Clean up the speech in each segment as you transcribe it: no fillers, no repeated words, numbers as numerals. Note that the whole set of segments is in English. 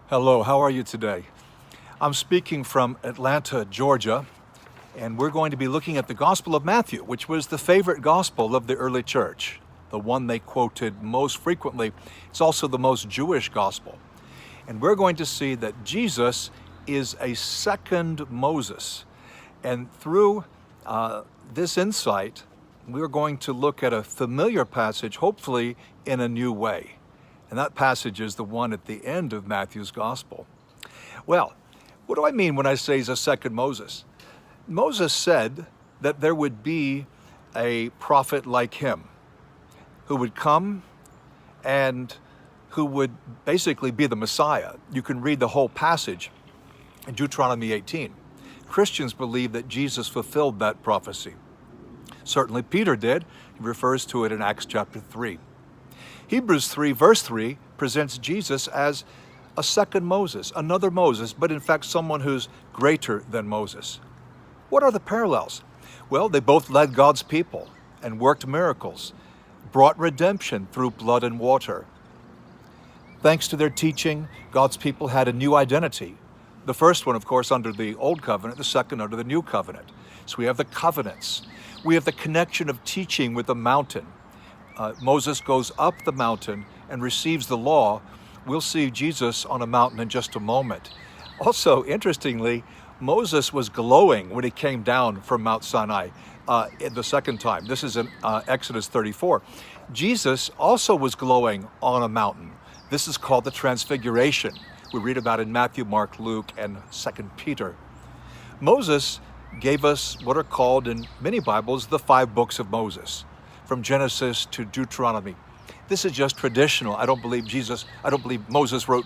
Hello, how are you today? I'm speaking from Atlanta, Georgia, and we're going to be looking at the Gospel of Matthew, which was the favorite gospel of the early church, the one they quoted most frequently. It's also the most Jewish gospel. And we're going to see that Jesus is a second Moses. And through this insight, we're going to look at a familiar passage, hopefully in a new way. And that passage is the one at the end of Matthew's gospel. Well, what do I mean when I say he's a second Moses? Moses said that there would be a prophet like him who would come and who would basically be the Messiah. You can read the whole passage in Deuteronomy 18. Christians believe that Jesus fulfilled that prophecy. Certainly Peter did. He refers to it in Acts chapter 3. Hebrews 3 verse 3 presents Jesus as a second Moses, another Moses, but in fact someone who's greater than Moses. What are the parallels? Well, they both led God's people and worked miracles, brought redemption through blood and water. Thanks to their teaching, God's people had a new identity. The first one, of course, under the Old Covenant, the second under the New Covenant. So we have the covenants. We have the connection of teaching with the mountain. Moses goes up the mountain and receives the law. We'll see Jesus on a mountain in just a moment. Also, interestingly, Moses was glowing when he came down from Mount Sinai the second time. This is in Exodus 34. Jesus also was glowing on a mountain. This is called the Transfiguration. We read about it in Matthew, Mark, Luke, and 2 Peter. Moses gave us what are called in many Bibles the 5 books of Moses, from Genesis to Deuteronomy. This is just traditional. I don't believe Moses wrote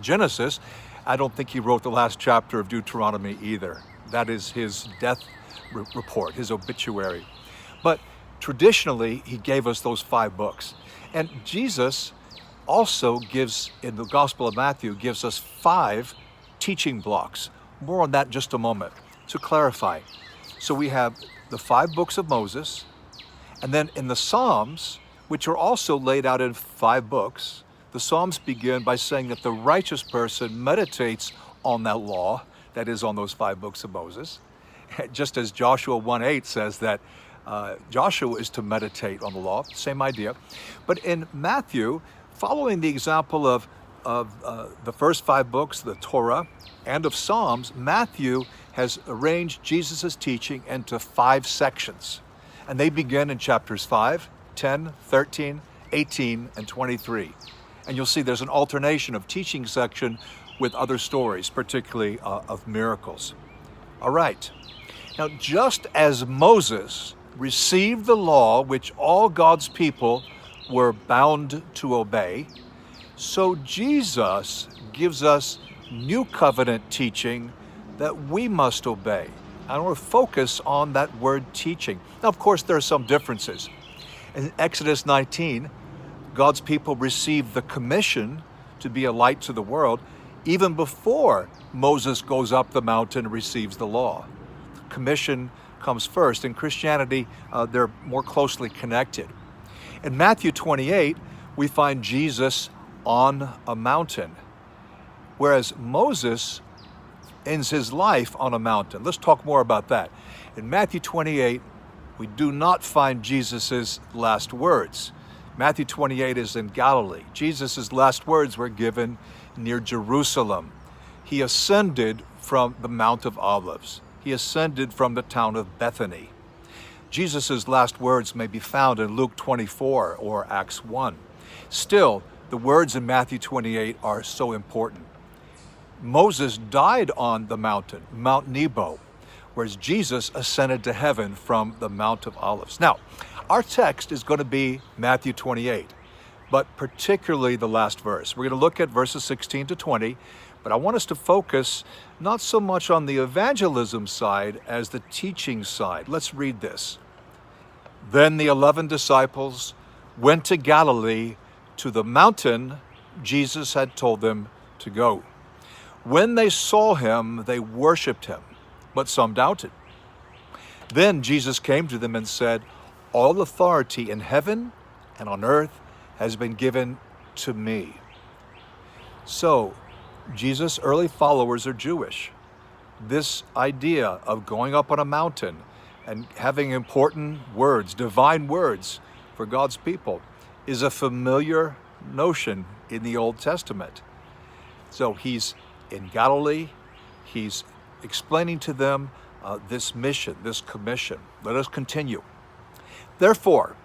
Genesis. I don't think he wrote the last chapter of Deuteronomy either. That is his death report, his obituary. But traditionally, he gave us those 5 books. And Jesus also gives, in the Gospel of Matthew, gives us 5 teaching blocks. More on that in just a moment. To clarify, so we have the 5 books of Moses, and then in the Psalms, which are also laid out in 5 books, the Psalms begin by saying that the righteous person meditates on that law, that is on those 5 books of Moses, just as Joshua 1:8 says that Joshua is to meditate on the law, same idea. But in Matthew, following the example of the first 5 books, the Torah, and of Psalms, Matthew has arranged Jesus' teaching into 5 sections. And they begin in chapters 5, 10, 13, 18, and 23. And you'll see there's an alternation of teaching section with other stories, particularly of miracles. All right. Now, just as Moses received the law which all God's people were bound to obey, so Jesus gives us new covenant teaching that we must obey. I want to focus on that word teaching. Now, of course, there are some differences. In Exodus 19, God's people received the commission to be a light to the world even before Moses goes up the mountain and receives the law. The commission comes first. In Christianity, they're more closely connected. In Matthew 28, we find Jesus on a mountain, whereas Moses ends his life on a mountain. Let's talk more about that. In Matthew 28, we do not find Jesus' last words. Matthew 28 is in Galilee. Jesus' last words were given near Jerusalem. He ascended from the Mount of Olives. He ascended from the town of Bethany. Jesus' last words may be found in Luke 24 or Acts 1. Still, the words in Matthew 28 are so important. Moses died on the mountain, Mount Nebo, whereas Jesus ascended to heaven from the Mount of Olives. Now, our text is going to be Matthew 28, but particularly the last verse. We're going to look at verses 16 to 20, but I want us to focus not so much on the evangelism side as the teaching side. Let's read this. Then the 11 disciples went to Galilee, to the mountain Jesus had told them to go. When they saw him, they worshiped him, but some doubted. Then Jesus came to them and said, "All authority in heaven and on earth has been given to me." So Jesus' early followers are Jewish. This idea of going up on a mountain and having important words, divine words for God's people, is a familiar notion in the Old Testament. So he's in Galilee, he's explaining to them this mission, this commission. Let us continue. Therefore,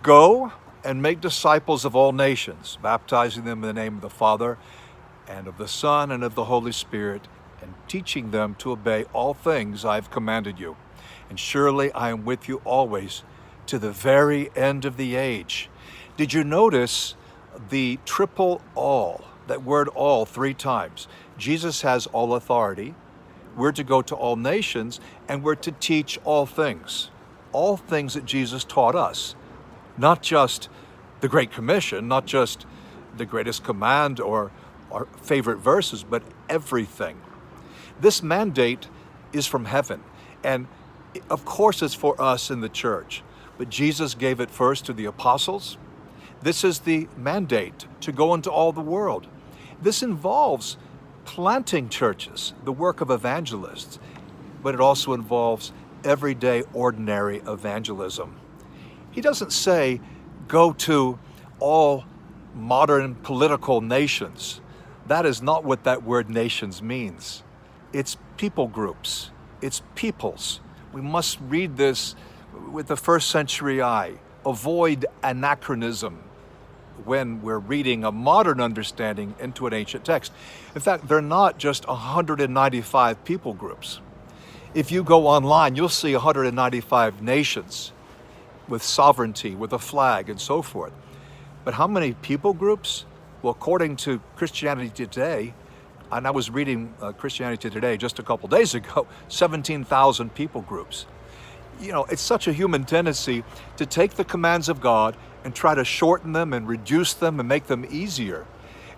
go and make disciples of all nations, baptizing them in the name of the Father and of the Son and of the Holy Spirit, and teaching them to obey all things I have commanded you. And surely I am with you always to the very end of the age. Did you notice the triple all, that word all 3 times? Jesus has all authority. We're to go to all nations, and we're to teach all things that Jesus taught us. Not just the Great Commission, not just the greatest command or our favorite verses, but everything. This mandate is from heaven, and of course it's for us in the church, but Jesus gave it first to the apostles. This is the mandate to go into all the world. This involves planting churches, the work of evangelists, but it also involves everyday, ordinary evangelism. He doesn't say, go to all modern political nations. That is not what that word nations means. It's people groups. It's peoples. We must read this with the first century eye. Avoid anachronism when we're reading a modern understanding into an ancient text. In fact, they're not just 195 people groups. If you go online, you'll see 195 nations with sovereignty, with a flag, and so forth. But how many people groups? Well, according to Christianity Today, and I was reading Christianity Today just a couple days ago, 17,000 people groups. You know, it's such a human tendency to take the commands of God and try to shorten them and reduce them and make them easier.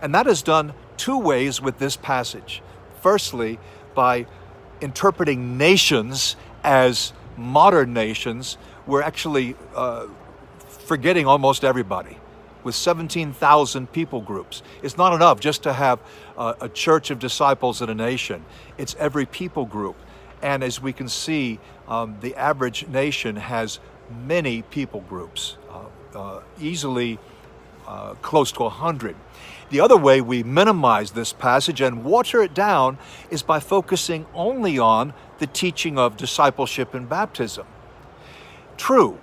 And that is done 2 ways with this passage. Firstly, by interpreting nations as modern nations, we're actually forgetting almost everybody. With 17,000 people groups, it's not enough just to have a church of disciples in a nation. It's every people group. And as we can see, the average nation has many people groups, easily close to 100. The other way we minimize this passage and water it down is by focusing only on the teaching of discipleship and baptism. True,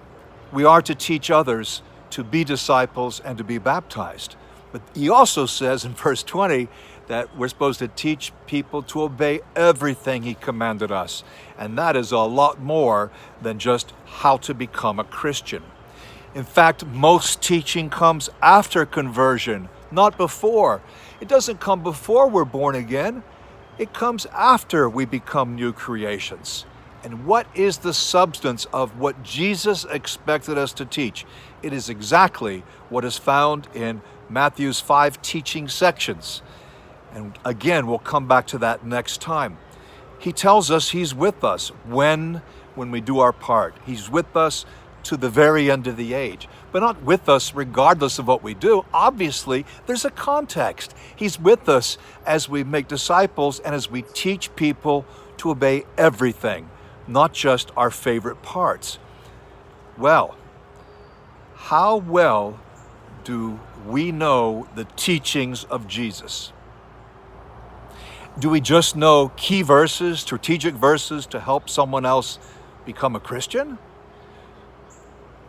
we are to teach others to be disciples and to be baptized. But he also says in verse 20 that we're supposed to teach people to obey everything he commanded us. And that is a lot more than just how to become a Christian. In fact, most teaching comes after conversion, not before. It doesn't come before we're born again. It comes after we become new creations. And what is the substance of what Jesus expected us to teach? It is exactly what is found in Matthew's 5 teaching sections. And again, we'll come back to that next time. He tells us he's with us when we do our part. He's with us to the very end of the age, but not with us regardless of what we do. Obviously, there's a context. He's with us as we make disciples and as we teach people to obey everything, not just our favorite parts. Well, how well do we know the teachings of Jesus? Do we just know key verses, strategic verses to help someone else become a Christian?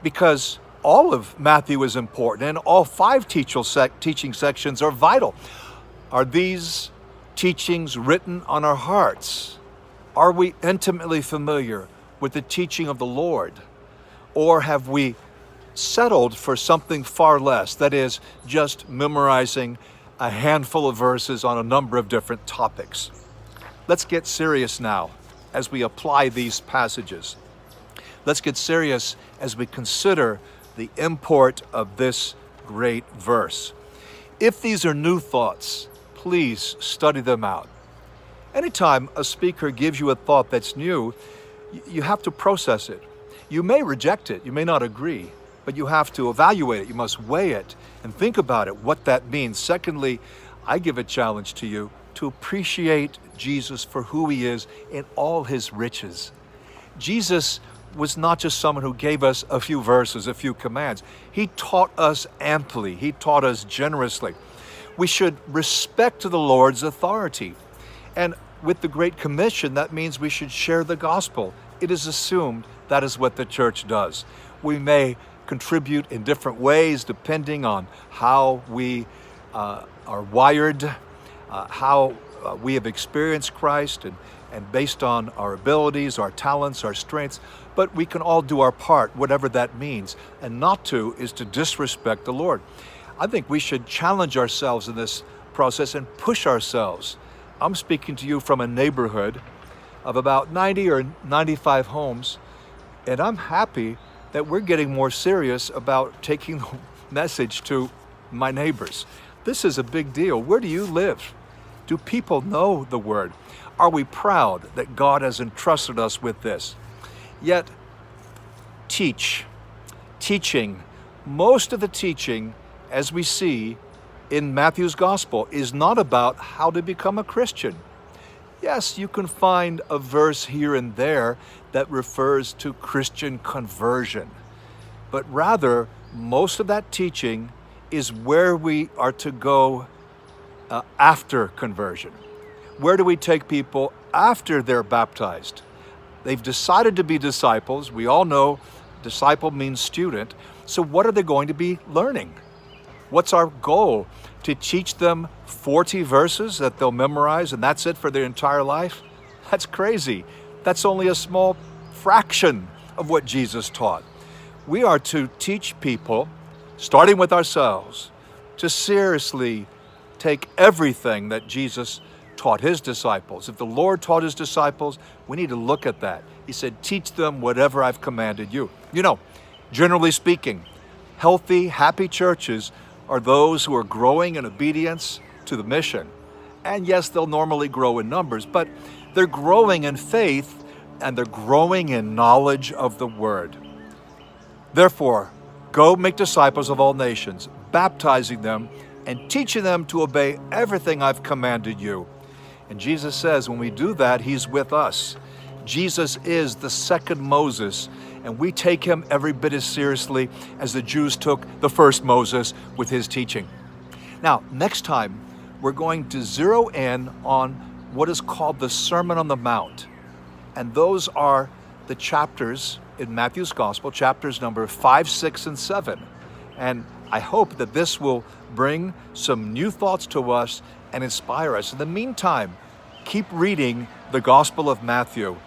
Because all of Matthew is important and all 5 teaching sections are vital. Are these teachings written on our hearts? Are we intimately familiar with the teaching of the Lord? Or have we settled for something far less, that is, just memorizing a handful of verses on a number of different topics? Let's get serious now as we apply these passages. Let's get serious as we consider the import of this great verse. If these are new thoughts, please study them out. Anytime a speaker gives you a thought that's new, you have to process it. You may reject it, you may not agree, but you have to evaluate it. You must weigh it and think about it, what that means. Secondly, I give a challenge to you to appreciate Jesus for who he is in all his riches. Jesus was not just someone who gave us a few verses, a few commands. He taught us amply. He taught us generously. We should respect the Lord's authority. And with the Great Commission, that means we should share the gospel. It is assumed that is what the church does. We may contribute in different ways depending on how we are wired, how we have experienced Christ, and based on our abilities, our talents, our strengths, but we can all do our part, whatever that means. And not to is to disrespect the Lord. I think we should challenge ourselves in this process and push ourselves. I'm speaking to you from a neighborhood of about 90 or 95 homes, and I'm happy that we're getting more serious about taking the message to my neighbors. This is a big deal. Where do you live? Do people know the word? Are we proud that God has entrusted us with this? Yet, teaching, most of the teaching, as we see in Matthew's gospel, is not about how to become a Christian. Yes, you can find a verse here and there that refers to Christian conversion, but rather, most of that teaching is where we are to go after conversion. Where do we take people after they're baptized? They've decided to be disciples. We all know disciple means student. So what are they going to be learning? What's our goal? To teach them 40 verses that they'll memorize and that's it for their entire life? That's crazy. That's only a small fraction of what Jesus taught. We are to teach people, starting with ourselves, to seriously take everything that Jesus taught his disciples. If the Lord taught his disciples, we need to look at that. He said, teach them whatever I've commanded you. You know, generally speaking, healthy, happy churches are those who are growing in obedience to the mission. And yes, they'll normally grow in numbers, but they're growing in faith and they're growing in knowledge of the word. Therefore, go make disciples of all nations, baptizing them and teaching them to obey everything I've commanded you. And Jesus says when we do that, he's with us. Jesus is the second Moses, and we take him every bit as seriously as the Jews took the first Moses with his teaching. Now, next time, we're going to zero in on what is called the Sermon on the Mount. And those are the chapters in Matthew's Gospel, chapters number 5, 6, and 7. And I hope that this will bring some new thoughts to us and inspire us. In the meantime, keep reading the Gospel of Matthew.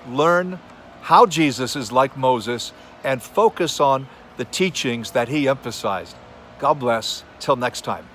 Learn how Jesus is like Moses and focus on the teachings that he emphasized. God bless. Till next time.